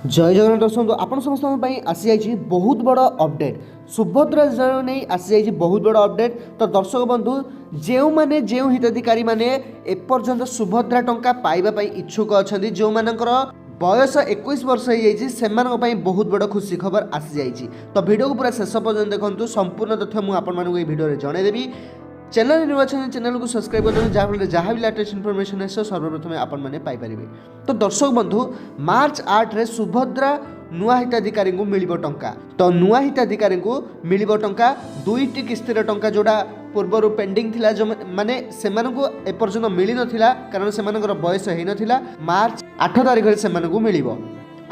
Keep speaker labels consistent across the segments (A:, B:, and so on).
A: जय जगन्नाथ दर्शक आपण समस्त आसी जाइए बहुत बड़ अपडेट सुभद्रा योजना नहीं आसी जाइए बहुत बड़ अपडेट। तो दर्शक बंधु जो मैंने जो हिताधिकारी मैंने एपर्यंत सुभद्रा टंका पाइबा इच्छुक अच्छा जो मानकर बयस 21 वर्ष हो बहुत बड़ खुशी खबर आसी जाइए। तो वीडियो को पूरा शेष पर्यटन देखो संपूर्ण तथ्य मुझे भिडियो जनईदेवी। चैनल निर्वाचन चैनल को सब्सक्राइब कर जहाँफल जहाँ भी लेटेस्ट इनफॉरमेशन आस सर्वप्रथम आपण पाइपर। तो दर्शक बंधु मार्च 8 रे सुभद्रा नुआ हिताधिकारी को मिल टंका। तो नुआ हिताधिकारी को मिल टंका दुईटी किस्तिर टंका जोड़ा पूर्वर पेंडिंग थिला जो माने सेमानकु एपर्यंत मिली नथिला कारण सेमानकर बयस हेई नथिला। मार्च 8 तारिख रे सेमानकु मिलिबो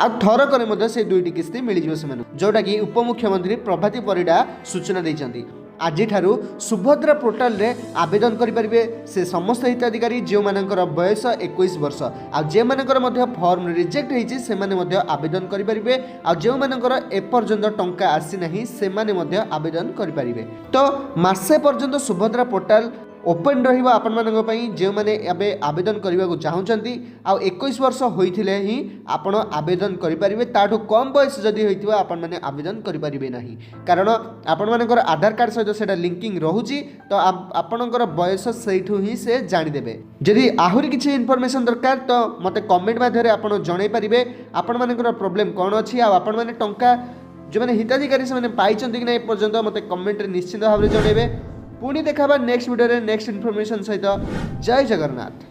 A: आ थरकरे मध्ये से दुईटी किस्ती मिल जिवो सेमानकु जोटा कि उपमुख्यमंत्री प्रभाती परिडा सूचना दैछंती। आज सुभद्रा पोर्टाल रे आवेदन करें से समस्त हिताधिकारी जो मानकर बयस 21 वर्ष आ जे मानकर मध्य फॉर्म रिजेक्ट होईची से माने मध्य आवेदन करें आ जो मानकर एपर्यंत टंका आसी नहीं से माने मध्य आवेदन करें। तो मासे पर्यंत सुभद्रा पोर्टाल ओपन रहिबा आपण मानक पई जे माने एबे आवेदन करबा को चाहुचंती आ 21 वर्ष होइथिले ही आपण आवेदन करि परिबे। ताठो कम बयस जदी होइथिबा आपण माने आवेदन करि परिबे नाही कारण आपण मानकर आधार कार्ड सहित सेटा लिंकिंग रहूची। तो आपणकर बयस सेठू ही से जानि देबे। जदी आहुरी किछि इन्फॉर्मेशन दरकार तो मते कमेंट माध्यम रे आपण जणाई परिबे आपण मानकर प्रॉब्लम कोन अछि आ आपण माने टंका जो माने हिताधिकारी से माने पाइचंती कि नै पर्यंत मते कमेंट रे निश्चित भाव रे जणाइबे। पुणी देखा नेक्स्ट वीडियो रे नेक्स्ट इन्फॉर्मेशन सहित। जय जगन्नाथ।